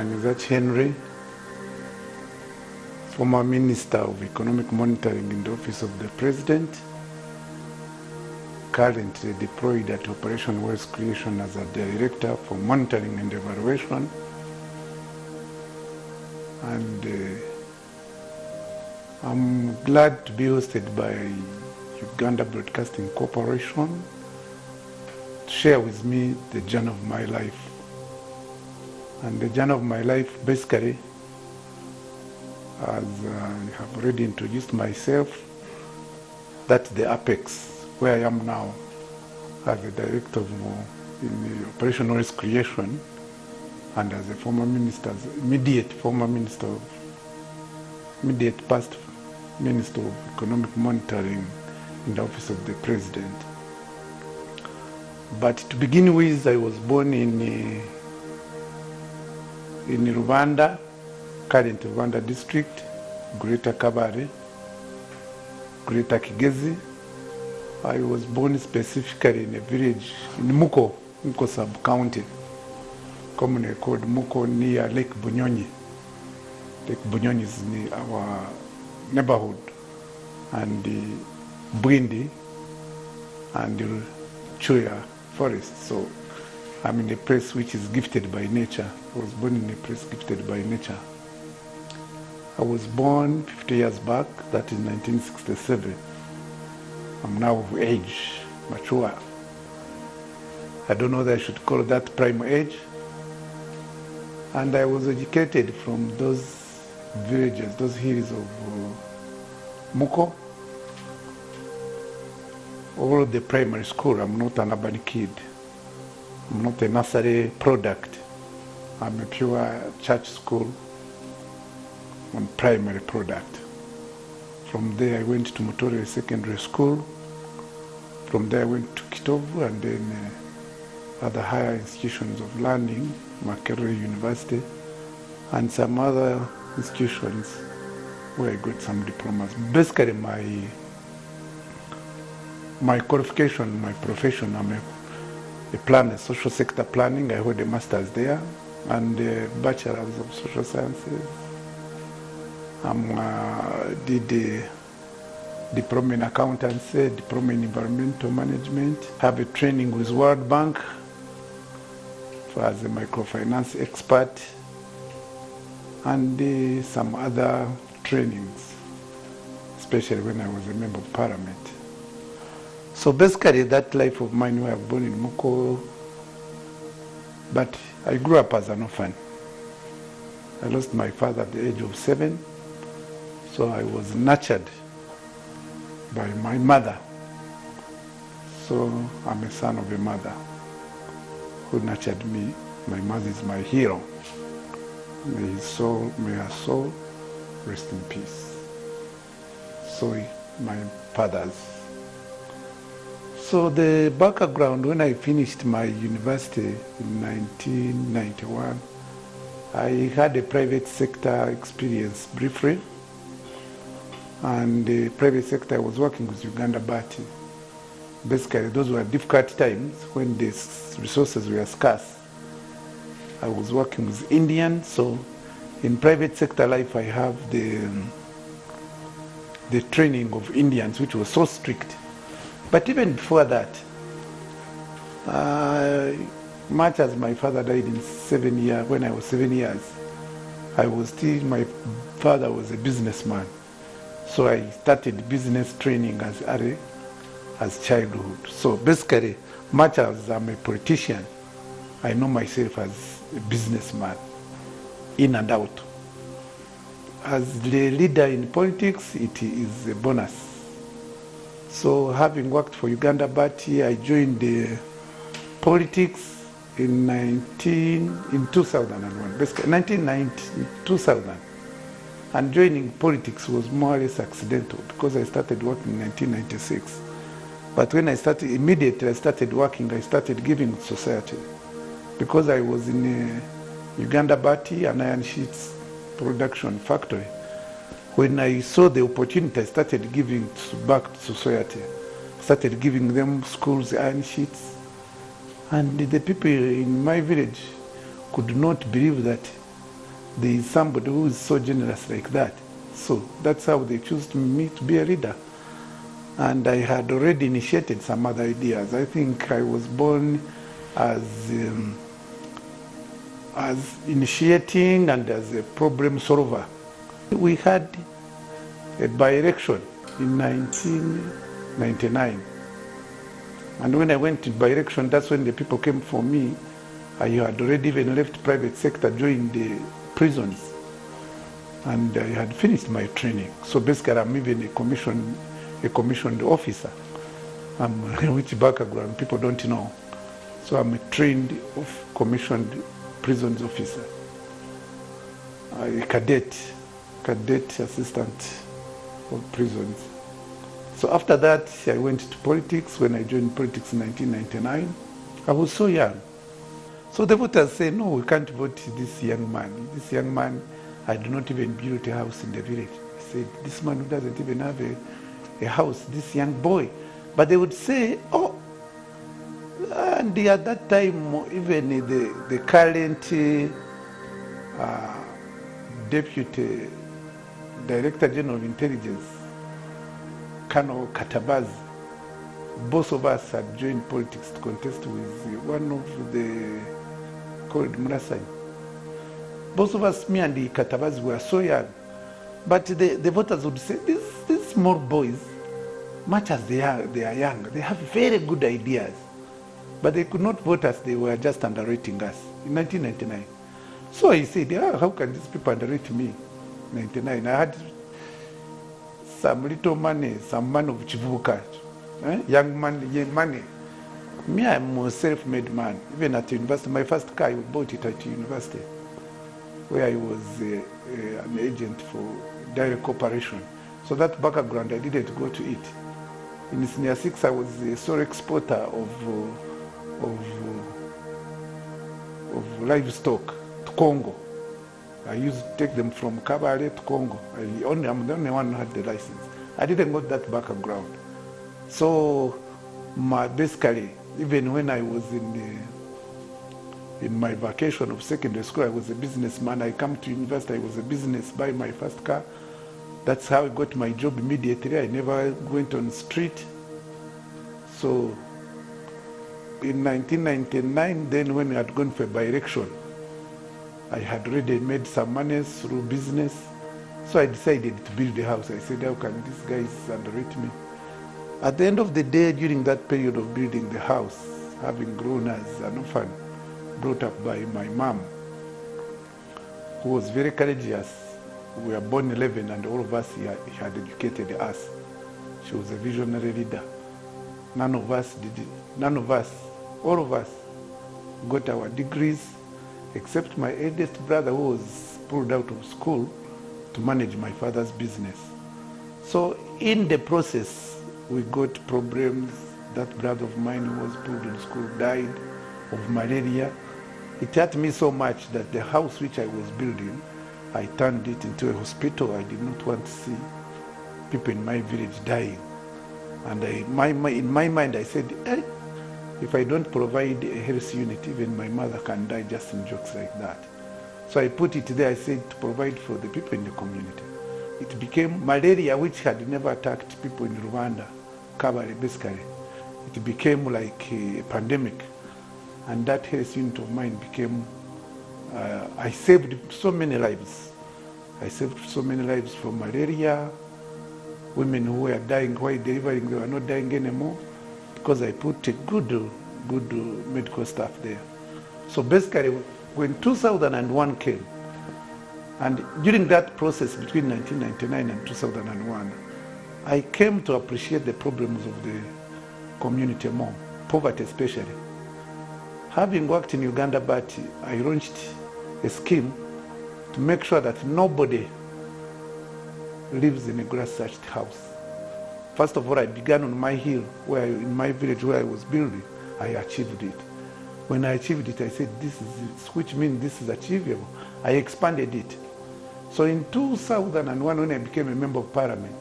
Banizach Henry, former Minister of Economic Monitoring in the Office of the President, currently deployed at Operation Wealth Creation as a Director for Monitoring and Evaluation. And I'm glad to be hosted by Uganda Broadcasting Corporation to share with me the journey of my life. And the journey of my life, basically, as I have already introduced myself, that's the apex, where I am now as a Director of in the Operation Wealth Creation and as a former minister, immediate past Minister of Economic Monitoring in the Office of the President. But to begin with, I was born in Rwanda, current Rwanda district, Greater Kabare, Greater Kigezi. I was born specifically in a village in Muko sub-county, commonly called Muko, near Lake Bunyonyi. Lake Bunyonyi is near our neighborhood, and Bwindi and Chuya forest. So I'm in a place which is gifted by nature. I was born in a place gifted by nature. I was born 50 years back, that is 1967. I'm now of age, mature. I don't know whether I should call that prime age. And I was educated from those villages, those hills of Muko. All the primary school, I'm not an urban kid. I'm not a nursery product. I'm a pure church school and primary product. From there I went to Mutore Secondary School. From there I went to Kitovu and then other higher institutions of learning, Makerere University, and some other institutions where I got some diplomas. Basically my qualification, my profession, I'm a planner, social sector planning. I hold a master's there and a bachelor's of social sciences. Did a diploma in accountancy, diploma in environmental management. Have a training with World Bank as a microfinance expert, and some other trainings, especially when I was a member of parliament. So basically that life of mine, where I was born in Muko, but I grew up as an orphan. I lost my father at the age of 7, so I was nurtured by my mother. So I'm a son of a mother who nurtured me. My mother is my hero. May her soul rest in peace. So my fathers. So the background, when I finished my university in 1991, I had a private sector experience briefly. And the private sector, I was working with Uganda Bati. Basically, those were difficult times when the resources were scarce. I was working with Indians, so in private sector life, I have the training of Indians, which was so strict. But even before that, much as my father died in 7 years, when I was 7 years, I was still, my father was a businessman. So I started business training as childhood. So basically, much as I'm a politician, I know myself as a businessman, in and out. As the leader in politics, it is a bonus. So having worked for Uganda Bati, I joined the politics in 2001, basically 2000. And joining politics was more or less accidental because I started working in 1996. But when I started, immediately I started working, I started giving to society. Because I was in a Uganda Bati, an iron sheets production factory. When I saw the opportunity, I started giving back to society. Started giving them schools, iron sheets. And the people in my village could not believe that there is somebody who is so generous like that. So that's how they chose me to be a leader. And I had already initiated some other ideas. I think I was born as initiating and as a problem solver. We had a by-election in 1999. And when I went to by-election, that's when the people came for me. I had already even left private sector, joined the prisons. And I had finished my training. So basically I'm even a commissioned officer. Which background people don't know. So I'm a trained commissioned prisons officer. A cadet assistant of prisons. So after that, I went to politics. When I joined politics in 1999, I was so young. So the voters say, no, we can't vote this young man. This young man had not even built a house in the village. I said, this man who doesn't even have a house, this young boy. But they would say, oh, and at that time, even the current Deputy Director General of Intelligence, Colonel Katabazi, both of us had joined politics to contest with one of the called Murasani. Both of us, me and the Katabazi, were so young. But the voters would say, these small boys, much as they are young, they have very good ideas. But they could not vote us, they were just underrating us in 1999. So I said, how can these people underrate me? 99. I had some little money, some man of Chivuka, young money. Me, I'm a self-made man. Even at university, my first car, I bought it at university, where I was an agent for direct cooperation. So that background, I didn't go to it. In senior 6, I was a sole exporter of livestock to Congo. I used to take them from Kabale to Congo. I'm the only one who had the license. I didn't got that background. So basically, even when I was in my vacation of secondary school, I was a businessman. I come to university, I was a business, buy my first car. That's how I got my job immediately. I never went on the street. So in 1999, then when I had gone for by-election, I had already made some money through business. So I decided to build a house. I said, how can these guys underrate me? At the end of the day, during that period of building the house, having grown as an orphan, brought up by my mom, who was very courageous. We were born 11 and all of us, he had educated us. She was a visionary leader. None of us did it. None of us, all of us, got our degrees, except my eldest brother who was pulled out of school to manage my father's business. So in the process, we got problems. That brother of mine who was pulled in school died of malaria. It hurt me so much that the house which I was building, I turned it into a hospital. I did not want to see people in my village dying. And in my mind, I said, hey, if I don't provide a health unit, even my mother can die just in jokes like that. So I put it there, I said, to provide for the people in the community. It became malaria, which had never attacked people in Rwanda, Kabale, basically. It became like a pandemic. And that health unit of mine became, I saved so many lives. I saved so many lives from malaria. Women who were dying while delivering, they were not dying anymore because I put a good medical staff there. So basically, when 2001 came, and during that process between 1999 and 2001, I came to appreciate the problems of the community more, poverty especially. Having worked in Uganda, but I launched a scheme to make sure that nobody lives in a grass-thatched house. First of all, I began on my hill, in my village where I was building. I achieved it. When I achieved it, I said, this is it, which means this is achievable. I expanded it. So in 2001, when I became a member of parliament,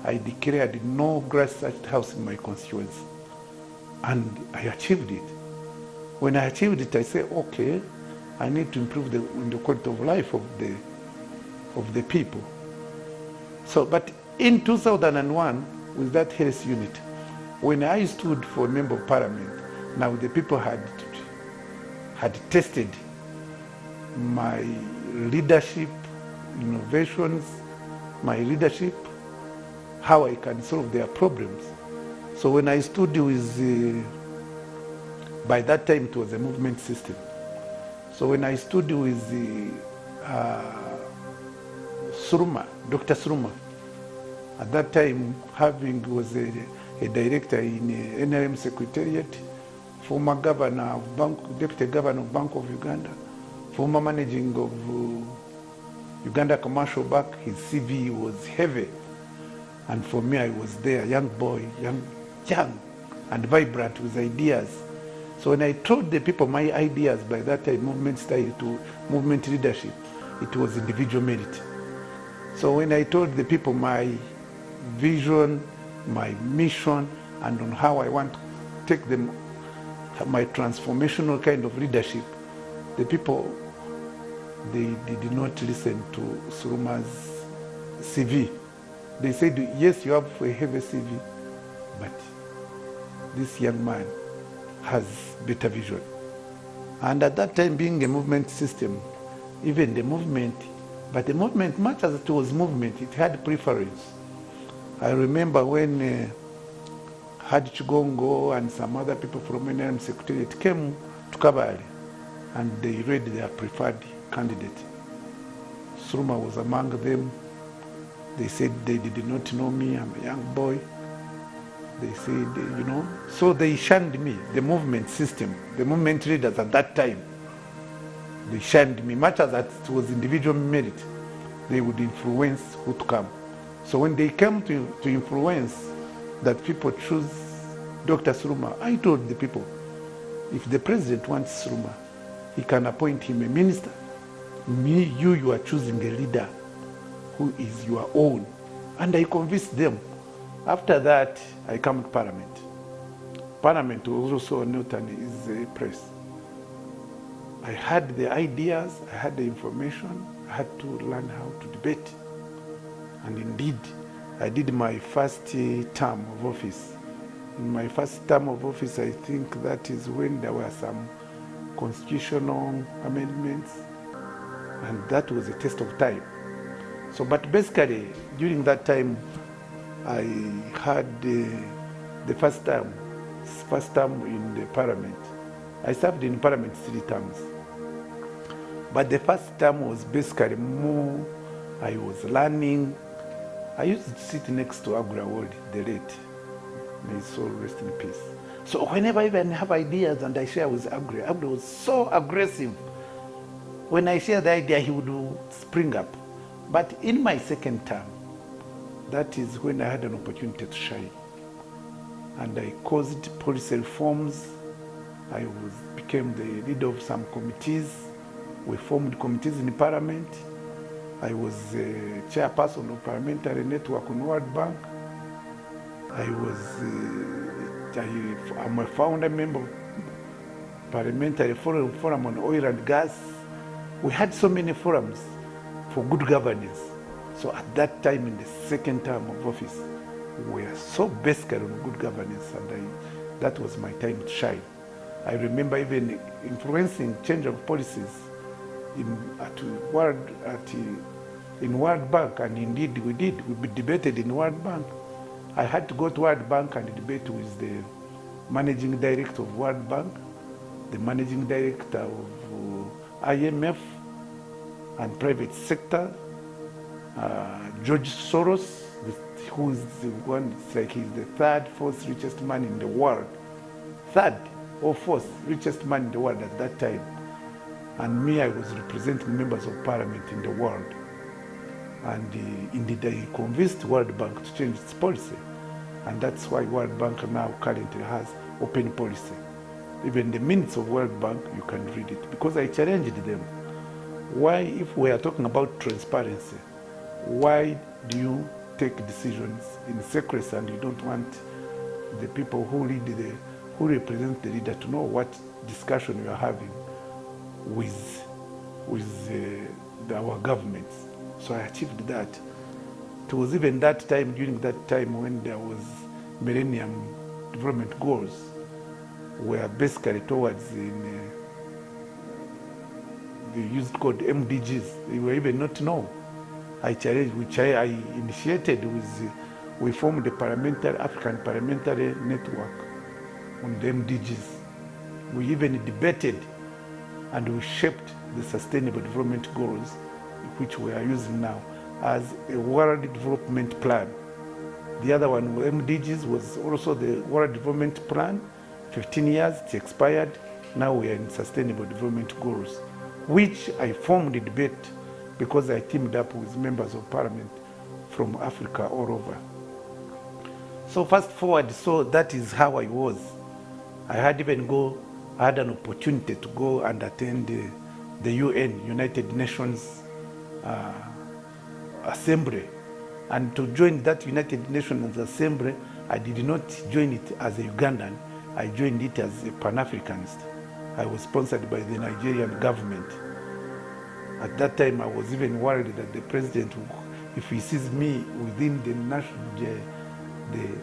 I declared no grass-thatched house in my constituency. And I achieved it. When I achieved it, I said, okay, I need to improve the quality of life of the people. So, but in 2001, with that health unit, when I stood for a member of parliament, now the people had tested my leadership, innovations, my leadership, how I can solve their problems. So when I stood with, by that time it was a movement system. So when I stood with Suruma, Dr. Suruma, at that time was a director in NRM Secretariat, former governor of deputy governor of Bank of Uganda, former managing of Uganda Commercial Bank. His CV was heavy. And for me, I was there, young boy, young and vibrant with ideas. So when I told the people my ideas, by that time, movement style to movement leadership, it was individual merit. So when I told the people my vision, my mission, and on how I want to take them, my transformational kind of leadership, the people, they did not listen to Suruma's CV. They said, yes, you have a heavy CV, but this young man has better vision. And at that time, being a movement system, even the movement, but the movement, much as it was movement, it had preference. I remember when Hadi Chigongo and some other people from NRM Secretariat came to Kabale, and they read their preferred candidate. Suruma was among them. They said they did not know me, I'm a young boy. They said, so they shunned me, the movement system, the movement leaders at that time. They shunned me, much as that it was individual merit. They would influence who to come. So when they came to influence that people choose Dr. Suruma, I told the people, if the president wants Suruma, he can appoint him a minister. Me, you are choosing a leader who is your own. And I convinced them. After that, I come to Parliament. Parliament was also not an easy place. I had the ideas, I had the information, I had to learn how to debate. And indeed, I did my first term of office. In my first term of office, I think that is when there were some constitutional amendments, and that was a test of time. So, but basically, during that time, I had the first term in the parliament. I served in parliament 3 terms. But the first term was basically more, I was learning. I used to sit next to Agura Ward, the late. May his soul rest in peace. So whenever I even have ideas and I share with Agura was so aggressive. When I share the idea, he would spring up. But in my second term, that is when I had an opportunity to shine. And I caused policy reforms. I became the leader of some committees. We formed committees in Parliament. I was a chairperson of Parliamentary Network on World Bank. I'm a founder member of Parliamentary Forum on Oil and Gas. We had so many forums for good governance. So at that time, in the second term of office, we were so basic on good governance, and that was my time to shine. I remember even influencing change of policies in World Bank, and indeed we did. We debated in World Bank. I had to go to World Bank and debate with the managing director of World Bank, the managing director of IMF and private sector, George Soros, who is the one, it's like he's the third, fourth richest man in the world. Third or fourth richest man in the world at that time. And me, I was representing members of parliament in the world. And indeed, I convinced World Bank to change its policy. And that's why World Bank now currently has open policy. Even the minutes of World Bank, you can read it. Because I challenged them. Why, if we are talking about transparency, why do you take decisions in secrecy and you don't want the people who represent the leader to know what discussion you are having with with our governments. So I achieved that. It was even that time, during that time, when there was Millennium Development Goals, were basically towards they used called MDGs. They were even not known. I challenged, which I initiated with, we formed the African Parliamentary Network on the MDGs. We even debated and we shaped the Sustainable Development Goals, which we are using now, as a World Development Plan. The other one, MDGs, was also the World Development Plan. 15 years, it's expired. Now we are in Sustainable Development Goals, which I formed a debate because I teamed up with members of parliament from Africa all over. So fast forward, so that is how I was. I had an opportunity to go and attend the UN, United Nations Assembly. And to join that United Nations Assembly, I did not join it as a Ugandan. I joined it as a Pan-Africanist. I was sponsored by the Nigerian government. At that time, I was even worried that the president, if he sees me within the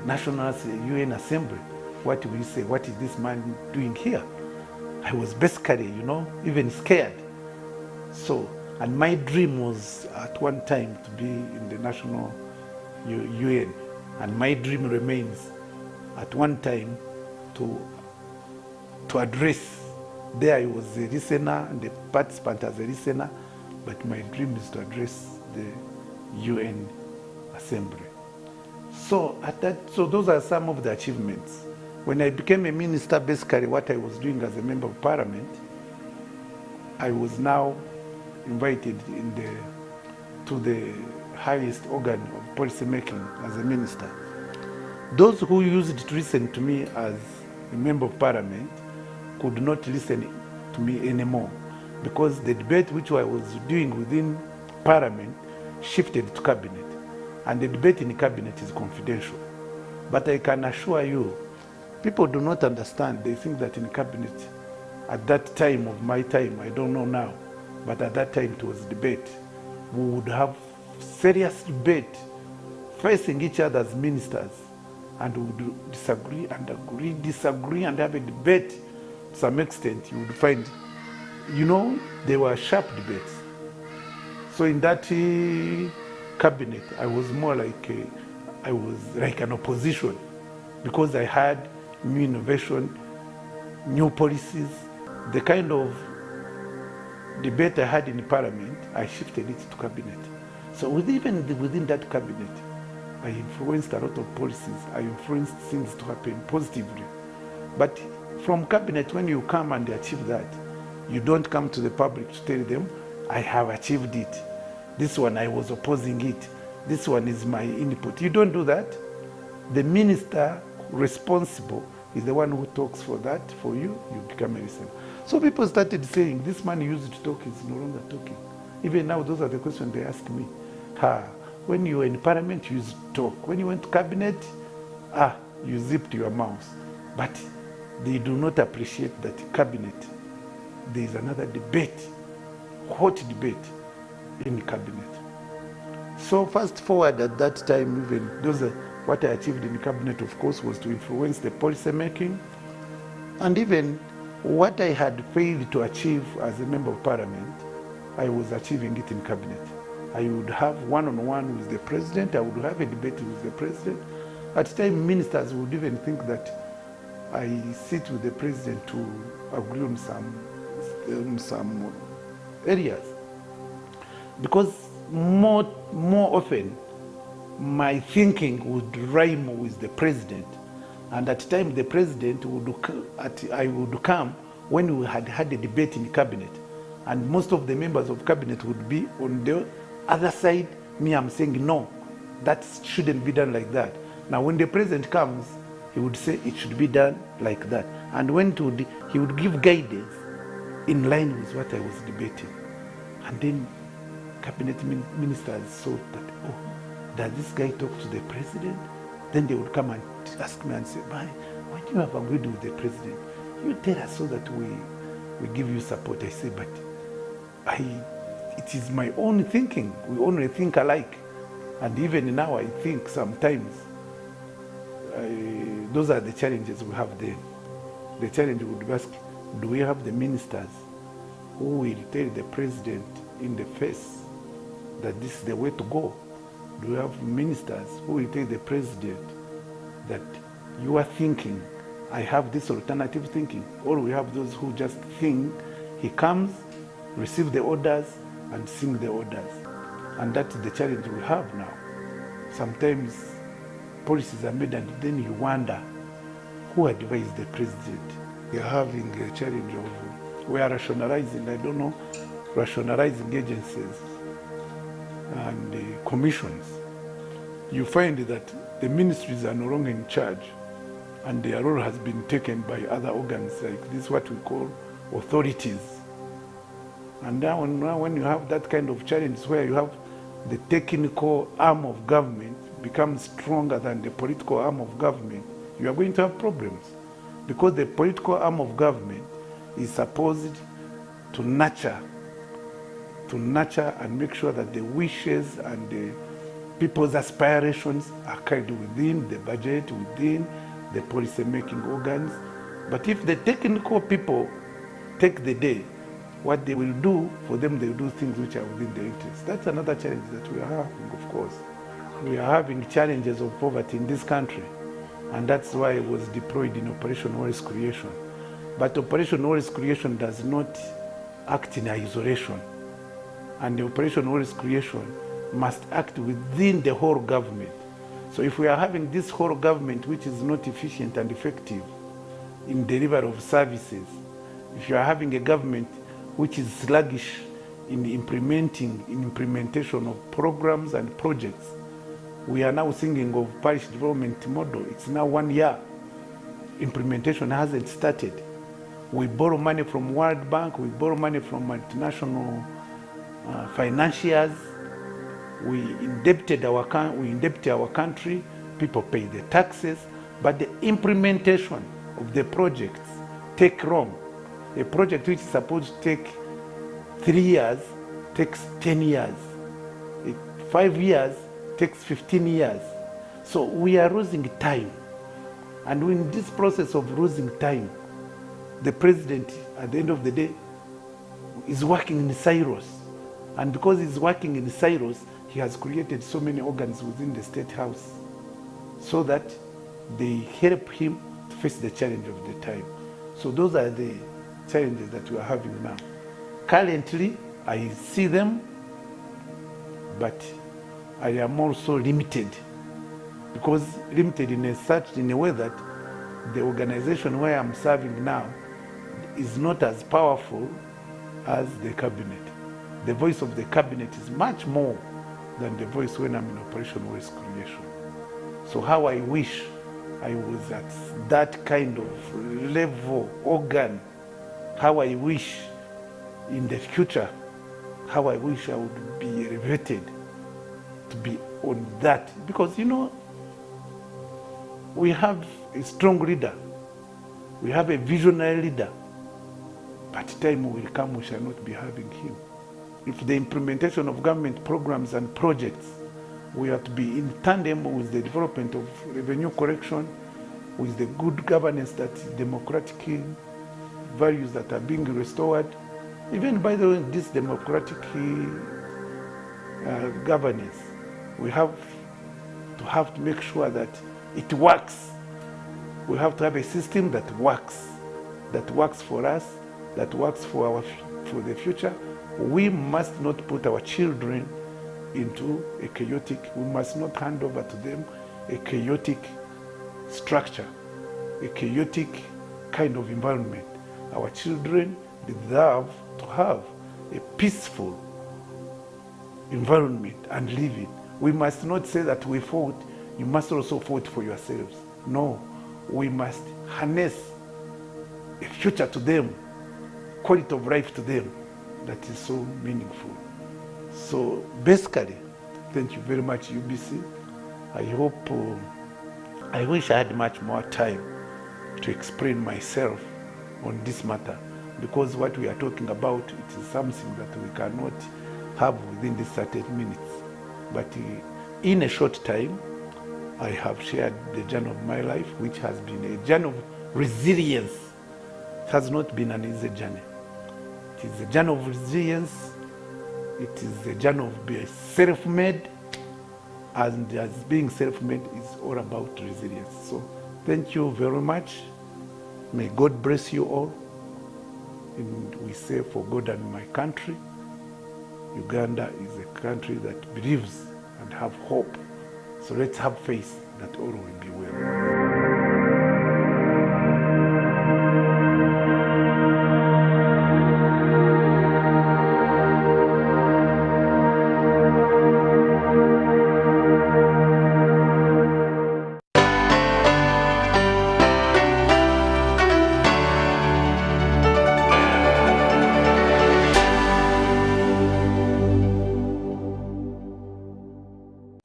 National UN Assembly, what will he say? What is this man doing here? I was basically, even scared. So, and my dream was at one time to be in the National UN. And my dream remains at one time to address. There I was a listener and a participant as a listener, but my dream is to address the UN Assembly. So those are some of the achievements. When I became a minister, basically what I was doing as a member of parliament, I was now invited to the highest organ of policy making as a minister. Those who used to listen to me as a member of parliament could not listen to me anymore, because the debate which I was doing within parliament shifted to cabinet, and the debate in the cabinet is confidential. But I can assure you, people do not understand. They think that in cabinet, at that time of my time, I don't know now, but at that time it was debate. We would have serious debate, facing each other as ministers, and we would disagree and agree, disagree and have a debate. To some extent, you would find, there were sharp debates. So in that cabinet, I was more like an opposition, because I had new innovation, new policies. The kind of debate I had in parliament, I shifted it to cabinet. So within that cabinet, I influenced a lot of policies. I influenced things to happen positively. But from cabinet, when you come and achieve that, you don't come to the public to tell them, I have achieved it. This one, I was opposing it. This one is my input. You don't do that. The minister responsible is the one who talks for that. For you, you become a listener. So people started saying, this man used to talk, is no longer talking. Even now, those are the questions they ask me. When you were in parliament, you used to talk. When you went to cabinet, you zipped your mouth. But they do not appreciate that cabinet, there is another debate, hot debate in cabinet. So fast forward at that time, even what I achieved in cabinet, of course, was to influence the policy making. And even what I had failed to achieve as a member of parliament, I was achieving it in cabinet. I would have one-on-one with the president. I would have a debate with the president. At the time, ministers would even think that I sit with the president to agree on some areas. Because more often, my thinking would rhyme with the president. And at the time, the president I would come when we had a debate in cabinet. And most of the members of cabinet would be on the other side. Me, I'm saying, no, that shouldn't be done like that. Now, when the president comes, he would say it should be done like that. And he would give guidance in line with what I was debating. And then cabinet ministers saw that, does this guy talk to the president? Then they would come and ask me and say, when you have agreed with the president, you tell us so that we give you support. I say, but it is my own thinking. We only think alike. And even now, I think sometimes those are the challenges we have then. The challenge would be ask, do we have the ministers who will tell the president in the face that this is the way to go? Do we have ministers who will tell the president that you are thinking, I have this alternative thinking? Or we have those who just think, he comes, receive the orders, and sing the orders. And that's the challenge we have now. Sometimes policies are made and then you wonder, who advised the president? We are having a challenge of, we are rationalizing, I don't know, rationalizing agencies and commissions. You find that the ministries are no longer in charge and their role has been taken by other organs, like this, what we call authorities. And now when you have that kind of challenge where you have the technical arm of government becomes stronger than the political arm of government, you are going to have problems. Because the political arm of government is supposed to nurture and make sure that the wishes and the people's aspirations are carried within the budget, within the policy-making organs. But if the technical people take the day, what they will do, for them they will do things which are within their interests. That's another challenge that we are having, of course. We are having challenges of poverty in this country, and that's why it was deployed in Operation Wealth Creation. But Operation Wealth Creation does not act in isolation, and the Operation Wealth Creation must act within the whole government. So if we are having this whole government which is not efficient and effective in delivery of services, if you are having a government which is sluggish in implementation of programs and projects, we are now thinking of parish development model. It's now 1 year. Implementation hasn't started. We borrow money from World Bank, we borrow money from multinational financiers. We indebted our country, people pay the taxes, but the implementation of the projects take long. A project which is supposed to take 3 years takes 10 years. 5 years takes 15 years. So we are losing time. And in this process of losing time, the president, at the end of the day, is working in silos. And because he's working in silos, he has created so many organs within the State House so that they help him to face the challenge of the time. So those are the challenges that we are having now. Currently, I see them, but I am also limited, because limited in a way that the organization where I'm serving now is not as powerful as the cabinet. The voice of the cabinet is much more than the voice when I'm in Operation Wealth Creation. So how I wish I was at that kind of level organ, how I wish in the future, how I wish I would be elevated to be on that. Because, you know, we have a strong leader, we have a visionary leader, but time will come we shall not be having him. If the implementation of government programs and projects, we have to be in tandem with the development of revenue collection, with the good governance, that democratic values that are being restored. Even, by the way, this democratic governance, we have to make sure that it works. We have to have a system that works for us, that works for the future. We must not put our children into a chaotic, we must not hand over to them a chaotic structure, a chaotic kind of environment. Our children deserve to have a peaceful environment and live it. We must not say that we fought, you must also fight for yourselves. No, we must harness a future to them, quality of life to them that is so meaningful. So basically, thank you very much, UBC. I hope, I wish I had much more time to explain myself on this matter. because what we are talking about, it is something that we cannot have within these 30 minutes. But in a short time, I have shared the journey of my life, which has been a journey of resilience. It has not been an easy journey. It is a journey of resilience. It is a journey of being self-made, and as being self-made is all about resilience. So thank you very much. May God bless you all. And we say, for God and my country, Uganda is a country that believes and have hope. So let's have faith that all will be well.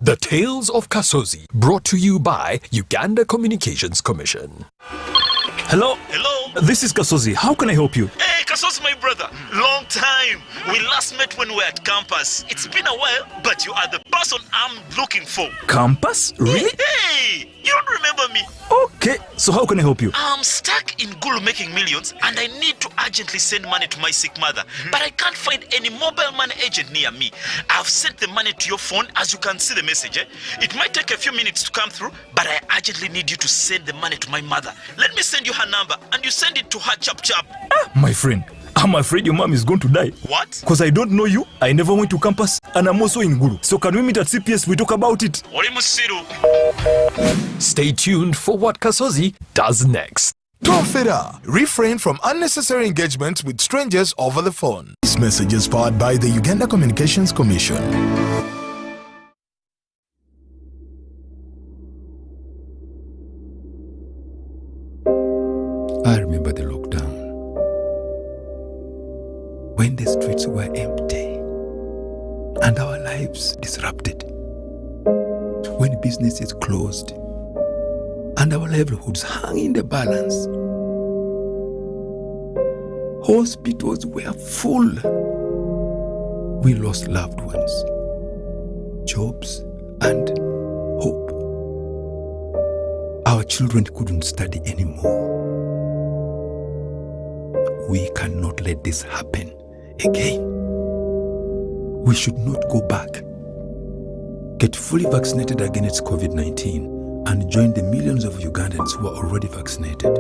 The Tales of Kasozi, brought to you by Uganda Communications Commission. Hello? Hello? This is Kasozi. How can I help you? Hey, Kasozi, my brother. Long time. We last met when we were at campus. It's been a while, but you are the person I'm looking for. Campus? Really? Hey, you don't remember me? Okay, so how can I help you? I'm stuck in Gulu making millions, and I need to urgently send money to my sick mother. But I can't find any mobile money agent near me. I've sent the money to your phone, as you can see the message. It might take a few minutes to come through, but I urgently need you to send the money to my mother. Let me send you her number, and you send it to her chap. My friend, I'm afraid your mom is going to die. What? Because I don't know you, I never went to campus, and I'm also in Gulu. So can we meet at CPS, we talk about it? Stay tuned for what Kasozi does next. Tofera. Refrain from unnecessary engagement with strangers over the phone. This message is powered by the Uganda Communications Commission. I remember the lockdown, when the streets were empty and our lives disrupted, when businesses closed and our livelihoods hung in the balance. Hospitals were full. We lost loved ones, jobs, and hope. Our children couldn't study anymore. We cannot let this happen again. We should not go back. Get fully vaccinated against COVID-19 and join the millions of Ugandans who are already vaccinated.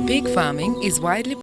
Pig farming is widely